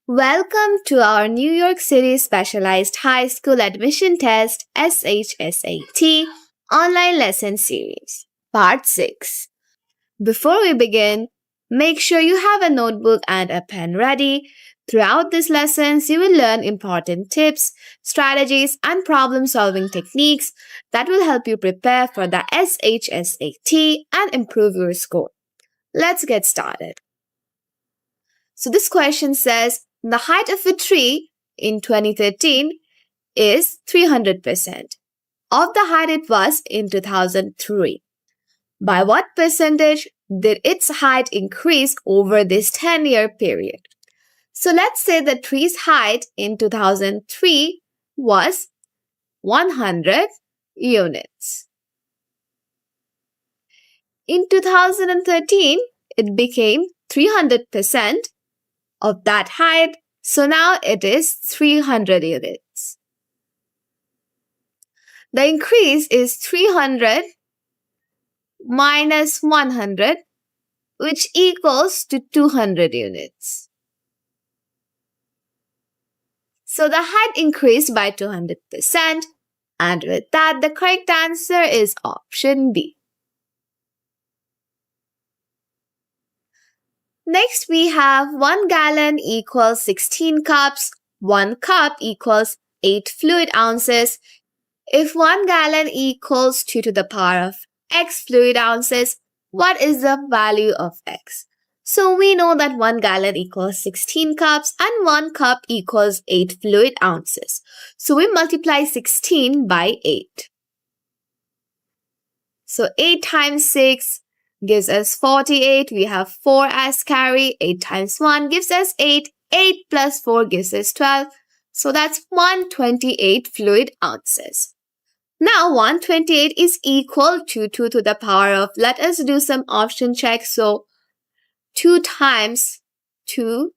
Welcome to our New York City Specialized High School Admission Test SHSAT online lesson series, Part 6. Before we begin, make sure you have a notebook and a pen ready. Throughout these lessons, you will learn important tips, strategies, and problem solving techniques that will help you prepare for the SHSAT and improve your score. Let's get started. So, this question says the height of a tree in 2013 is 300% of the height it was in 2003. By what percentage did its height increase over this 10-year period? So let's say the tree's height in 2003 was 100 units. In 2013, it became 300% of that height, so now it is 300 units. The increase is 300 minus 100, which equals to 200 units. So the height increased by 200%, and with that, the correct answer is option B. Next, we have 1 gallon equals 16 cups, 1 cup equals 8 fluid ounces. If 1 gallon equals 2 to the power of x fluid ounces, what is the value of x? So we know that 1 gallon equals 16 cups and 1 cup equals 8 fluid ounces. So we multiply 16 by 8. So 8 times 6 gives us 48. We have 4 as carry. 8 times 1 gives us 8. 8 plus 4 gives us 12. So that's 128 fluid ounces. Now 128 is equal to 2 to the power of, let us do some option check. So 2 times 2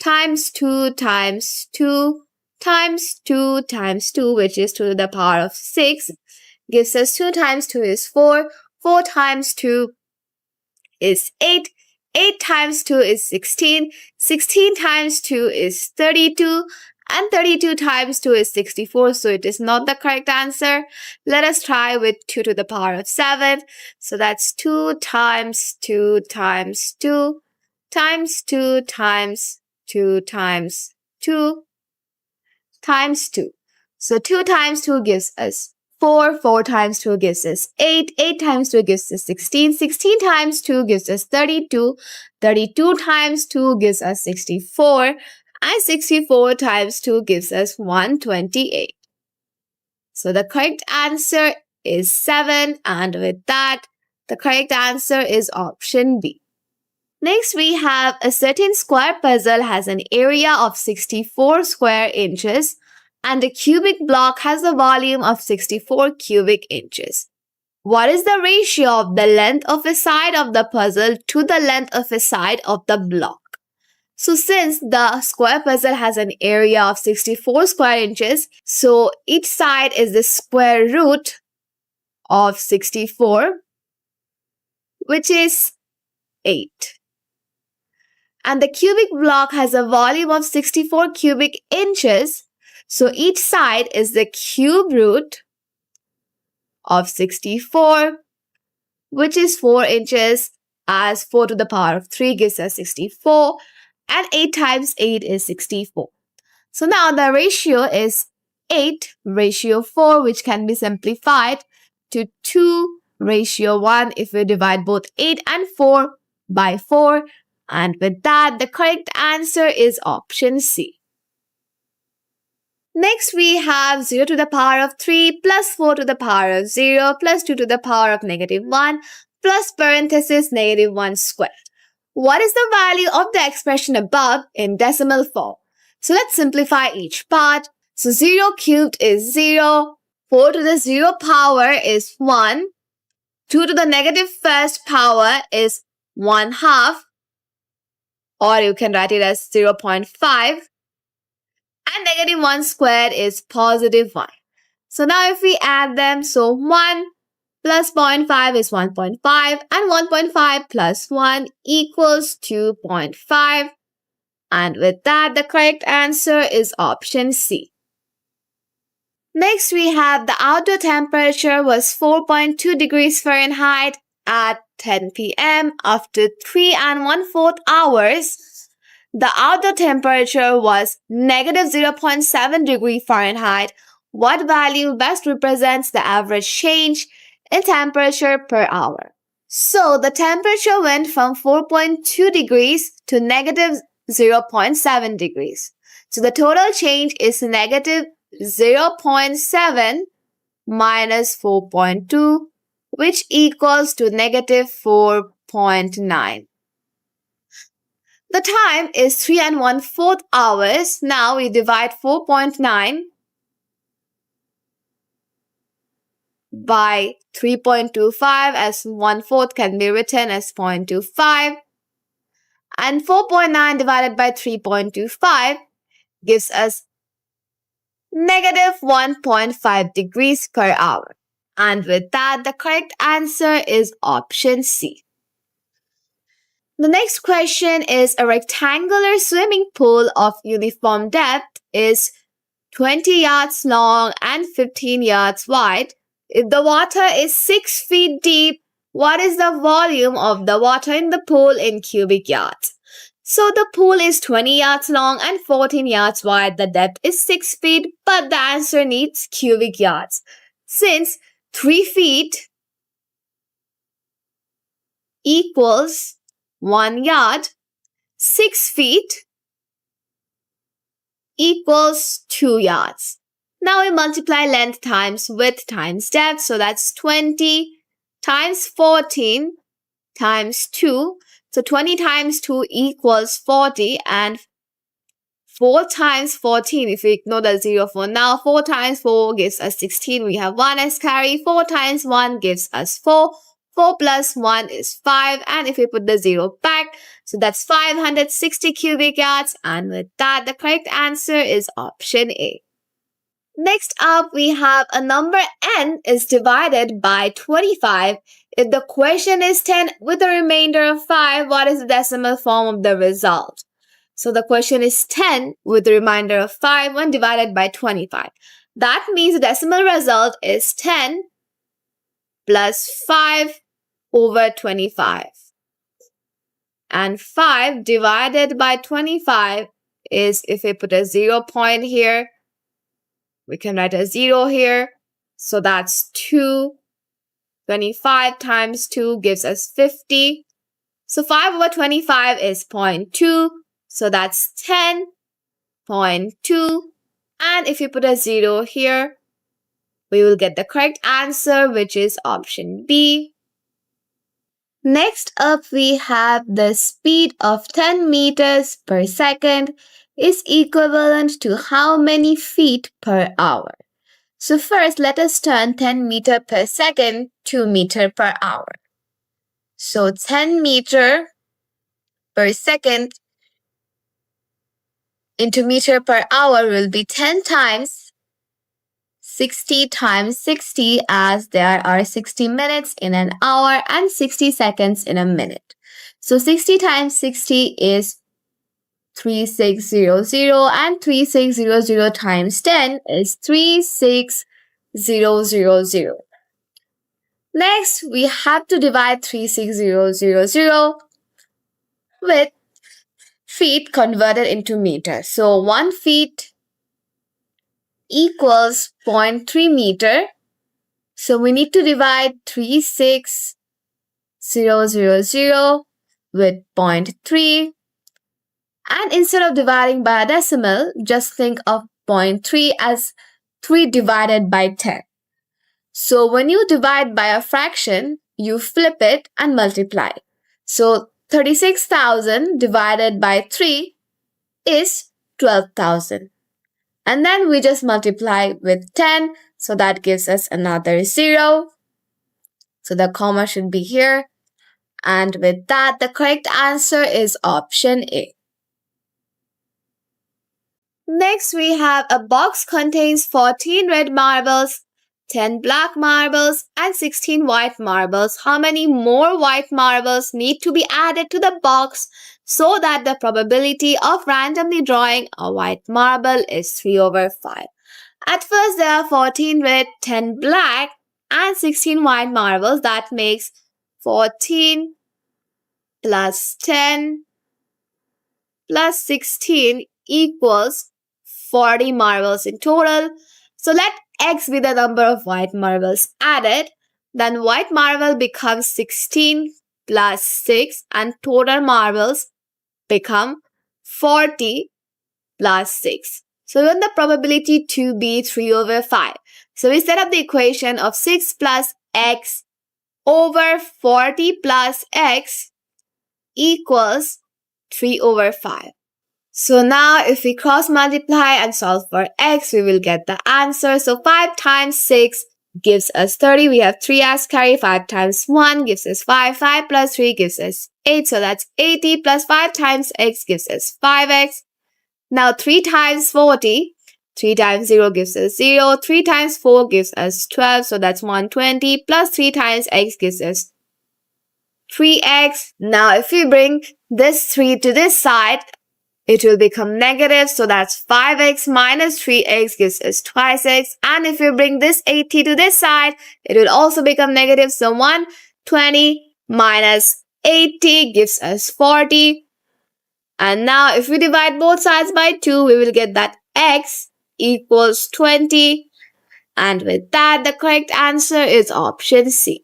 times 2 times 2 times 2 times 2, which is 2 to the power of 6, gives us 2 times 2 is 4. 4 times 2 is 8. 8 times 2 is 16. 16 times 2 is 32. And 32 times 2 is 64, so it is not the correct answer. Let us try with 2 to the power of 7. So that's 2 times 2 times 2 times 2 times 2 times 2 times 2. So 2 times 2 gives us 4. 4 times 2 gives us 8. 8 times 2 gives us 16. 16 times 2 gives us 32. 32 times 2 gives us 64. And 64 times 2 gives us 128. So the correct answer is 7, and with that, the correct answer is option B. Next, we have a certain square puzzle has an area of 64 square inches and a cubic block has a volume of 64 cubic inches. What is the ratio of the length of a side of the puzzle to the length of a side of the block? So since the square puzzle has an area of 64 square inches, so each side is the square root of 64, which is 8. And the cubic block has a volume of 64 cubic inches, so each side is the cube root of 64, which is 4 inches, as 4 to the power of 3 gives us 64. And 8 times 8 is 64. So now the ratio is 8 ratio 4, which can be simplified to 2 ratio 1 if we divide both 8 and 4 by 4. And with that, the correct answer is option C. Next, we have 0 to the power of 3 plus 4 to the power of 0 plus 2 to the power of negative 1 plus parenthesis negative 1 squared. What is the value of the expression above in decimal form? So let's simplify each part. So 0 cubed is 0. 4 to the 0 power is 1. 2 to the negative first power is 1/2. Or you can write it as 0.5. And negative 1 squared is positive 1. So now if we add them, so 1 plus 0.5 is 1.5 and 1.5 plus 1 equals 2.5. And with that, the correct answer is option C. Next, we have the outdoor temperature was 4.2 degrees Fahrenheit at 10 p.m. After 3 and 1/4 hours, the outdoor temperature was negative 0.7 degree Fahrenheit. What value best represents the average change in temperature per hour? So the temperature went from 4.2 degrees to negative 0.7 degrees. So the total change is negative 0.7 minus 4.2, which equals to negative 4.9. The time is 3 and 1/4 hours. Now we divide 4.9 by 3.25, as 1/4 can be written as 0.25. And 4.9 divided by 3.25 gives us negative 1.5 degrees per hour. And with that, the correct answer is option C. The next question is a rectangular swimming pool of uniform depth is 20 yards long and 15 yards wide. If the water is 6 feet deep, what is the volume of the water in the pool in cubic yards? So the pool is 20 yards long and 14 yards wide. The depth is 6 feet, but the answer needs cubic yards. Since 3 feet equals 1 yard, 6 feet equals 2 yards. Now we multiply length times width times depth. So that's 20 times 14 times 2. So 20 times 2 equals 40, and 4 times 14, if we ignore the 0 for now, 4 times 4 gives us 16. We have 1 as carry. 4 times 1 gives us 4. 4 plus 1 is 5. And if we put the 0 back, so that's 560 cubic yards. And with that, the correct answer is option A. Next up, we have a number n is divided by 25. If the question is 10 with a remainder of 5, what is the decimal form of the result? So the question is 10 with a remainder of 5 when divided by 25. That means the decimal result is 10 plus 5 over 25. And 5 divided by 25 is, if we put a 0 point here, we can write a 0 here. So that's 2. 25 times 2 gives us 50. So 5 over 25 is 0.2. So that's 10.2. And if you put a 0 here, we will get the correct answer, which is option B. Next up, we have the speed of 10 meters per second is equivalent to how many feet per hour? So first, let us turn 10 meter per second to meter per hour. So 10 meter per second into meter per hour will be 10 times 60 times 60, as there are 60 minutes in an hour and 60 seconds in a minute. So 60 times 60 is 3600, and 3600 times 10 is 36000. Next, we have to divide 36000 with feet converted into meters. So 1 feet equals 0.3 meter. So we need to divide 36000 with 0.3. And instead of dividing by a decimal, just think of 0.3 as 3 divided by 10. So when you divide by a fraction, you flip it and multiply. So 36,000 divided by 3 is 12,000. And then we just multiply with 10. So that gives us another 0. So the comma should be here. And with that, the correct answer is option A. Next, we have a box contains 14 red marbles 10 black marbles and 16 white marbles. How many more white marbles need to be added to the box so that the probability of randomly drawing a white marble is 3/5? At first, there are 14 red, 10 black, and 16 white marbles. That makes 14 plus 10 plus 16 equals 40 marbles in total. So let X be the number of white marbles added. Then white marble becomes 16 plus 6 and total marbles become 40 plus 6. So we want the probability to be 3/5. So we set up the equation of 6 plus X over 40 plus X equals 3/5. So now if we cross multiply and solve for X, we will get the answer. So 5 times 6 gives us 30. We have 3 as carry. 5 times 1 gives us 5. 5 plus 3 gives us 8. So that's 80 plus 5 times X gives us 5X. Now 3 times 40. 3 times 0 gives us 0. 3 times 4 gives us 12. So that's 120 plus 3 times X gives us 3X. Now if we bring this 3 to this side, it will become negative. So that's 5X minus 3X gives us twice X. And if we bring this 80 to this side, it will also become negative. So 120 minus 80 gives us 40. And now if we divide both sides by 2, we will get that X equals 20. And with that, the correct answer is option C.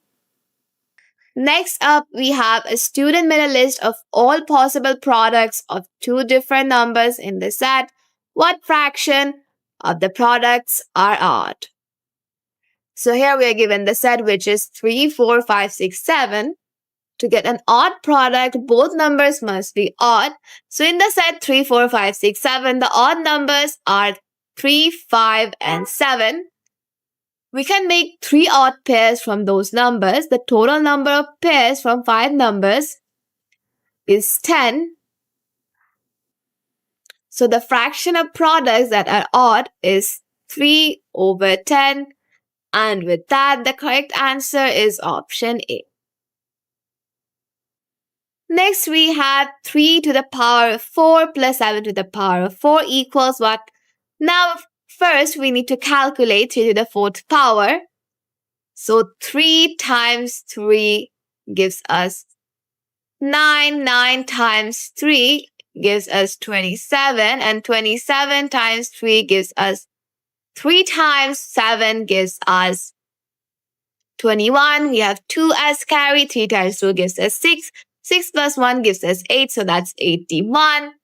Next up, we have a student made a list of all possible products of two different numbers in the set. What fraction of the products are odd? So here we are given the set which is 3, 4, 5, 6, 7. To get an odd product, both numbers must be odd. So in the set 3, 4, 5, 6, 7, the odd numbers are 3, 5, and 7. We can make 3 odd pairs from those numbers. The total number of pairs from 5 numbers is 10. So the fraction of products that are odd is 3/10. And with that, the correct answer is option A. Next, we have 3 to the power of 4 plus 7 to the power of 4 equals what? Now, first, we need to calculate 3 to the 4th power. So 3 times 3 gives us 9. 9 times 3 gives us 27. And 27 times 3 gives us 3 times 7 gives us 21. We have 2 as carry. 3 times 2 gives us 6. 6 plus 1 gives us 8. So that's 81.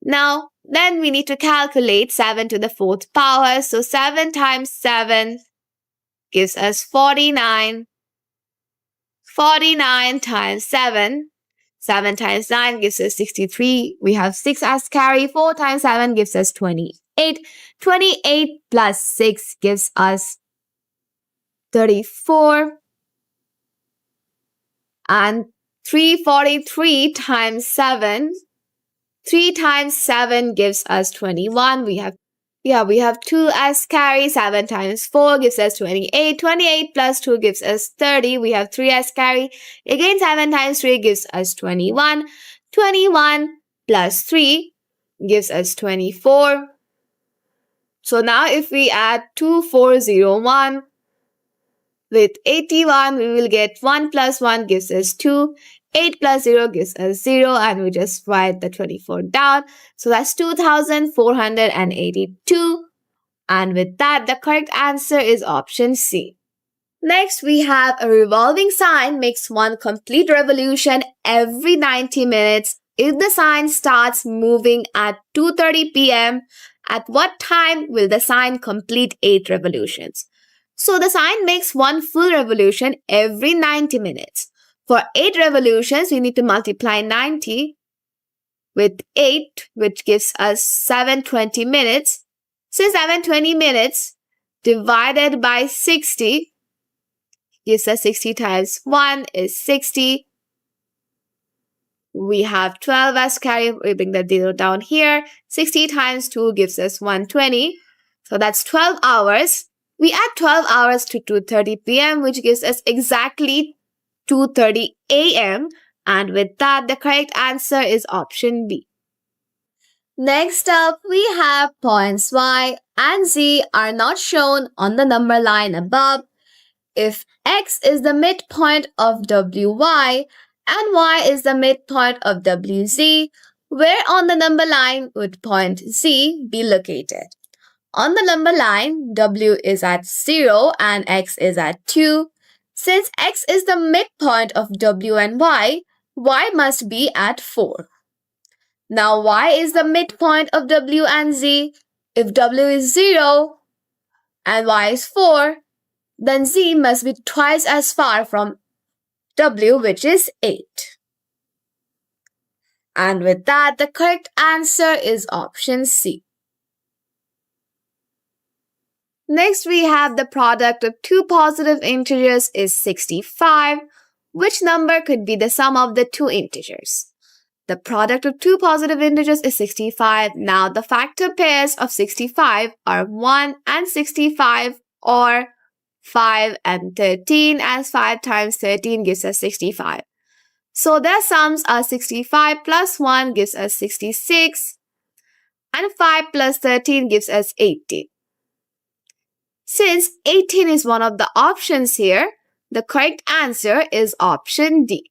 Now, then we need to calculate 7 to the 4th power. So 7 times 7 gives us 49. 49 times 7. 7 times 9 gives us 63. We have 6 as carry. 4 times 7 gives us 28. 28 plus 6 gives us 34. And 343 times 7. 3 times 7 gives us 21. We have 2 as carry. 7 times 4 gives us 28. 28 plus 2 gives us 30. We have 3 as carry. Again, 7 times 3 gives us 21. 21 plus 3 gives us 24. So now if we add 2401 with 81, we will get 1 plus 1 gives us 2. 8 plus 0 gives us 0, and we just write the 24 down. So that's 2,482. And with that, the correct answer is option C. Next, we have a revolving sign makes one complete revolution every 90 minutes. If the sign starts moving at 2:30 p.m., at what time will the sign complete 8 revolutions? So the sign makes one full revolution every 90 minutes. For 8 revolutions, we need to multiply 90 with 8, which gives us 720 minutes. So 720 minutes divided by 60 gives us 60 times 1 is 60. We have 12 as carry. We bring the 0 down here. 60 times 2 gives us 120. So that's 12 hours. We add 12 hours to 2:30 p.m., which gives us exactly 2:30 a.m. And with that, the correct answer is option B. Next up, we have points y and z are not shown on the number line above. If x is the midpoint of wy and y is the midpoint of wz, where on the number line would point z be located? On the number line, w is at 0 and x is at 2. Since x is the midpoint of w and y must be at 4. Now y is the midpoint of w and z. If w is 0 and y is 4, then z must be twice as far from w, which is 8. And with that, the correct answer is option C. Next, we have the product of two positive integers is 65. Which number could be the sum of the two integers? The product of two positive integers is 65. Now, the factor pairs of 65 are 1 and 65 or 5 and 13, as 5 times 13 gives us 65. So their sums are 65 plus 1 gives us 66 and 5 plus 13 gives us 18. Since 18 is one of the options here, the correct answer is option D.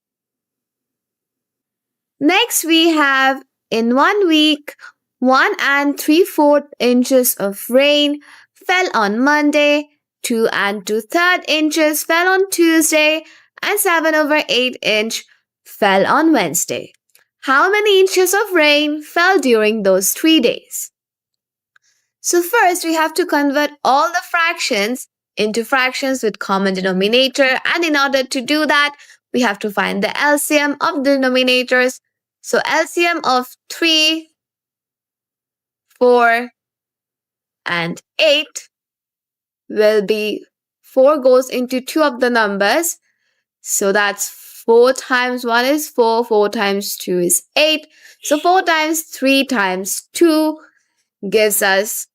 Next, we have in 1 week, 1 and 3/4 inches of rain fell on Monday, 2 and 2/3 inches fell on Tuesday, and 7/8 inch fell on Wednesday. How many inches of rain fell during those 3 days? So first, we have to convert all the fractions into fractions with common denominator, and in order to do that, we have to find the LCM of the denominators. So LCM of 3, 4, and 8 will be 4 goes into 2 of the numbers. So that's 4 times 1 is 4, 4 times 2 is 8. So 4 times 3 times 2 gives us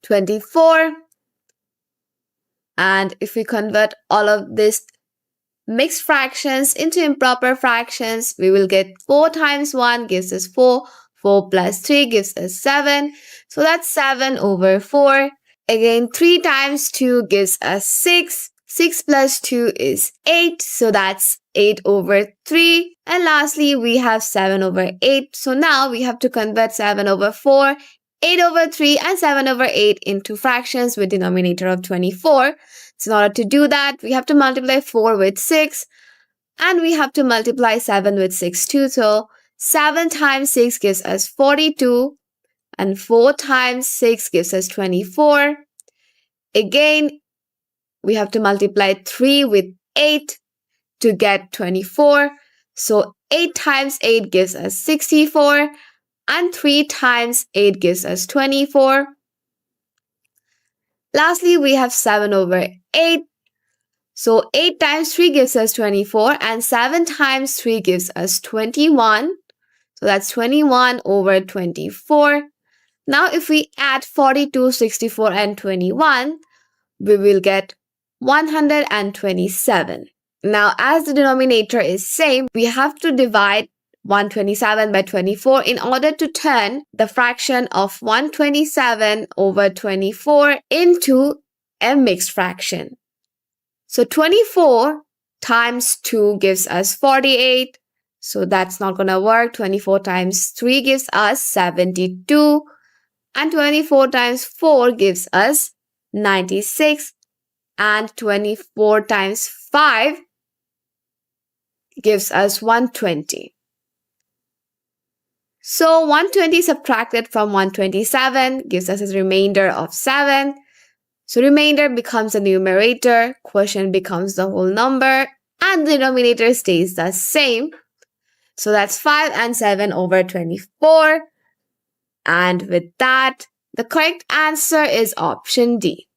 24. And if we convert all of these mixed fractions into improper fractions, we will get 4 times 1 gives us 4. 4 plus 3 gives us 7. So that's 7/4. Again, 3 times 2 gives us 6. 6 plus 2 is 8. So that's 8/3. And lastly, we have 7/8. So now we have to convert 7/4, 8/3, and 7/8 into fractions with denominator of 24. So in order to do that, we have to multiply 4 with 6 and we have to multiply 7 with 6 too. So 7 times 6 gives us 42 and 4 times 6 gives us 24. Again, we have to multiply 3 with 8 to get 24. So 8 times 8 gives us 64 and 3 times 8 gives us 24. Lastly, we have 7/8. So 8 times 3 gives us 24 and 7 times 3 gives us 21. So that's 21/24. Now if we add 42, 64 and 21, we will get 127. Now as the denominator is same, we have to divide 127 by 24 in order to turn the fraction of 127/24 into a mixed fraction. So 24 times 2 gives us 48. So that's not going to work. 24 times 3 gives us 72. And 24 times 4 gives us 96. And 24 times 5 gives us 120. So 120 subtracted from 127 gives us a remainder of 7. So remainder becomes a numerator, quotient becomes the whole number, and the denominator stays the same. So that's 5 and 7/24. And with that, the correct answer is option D.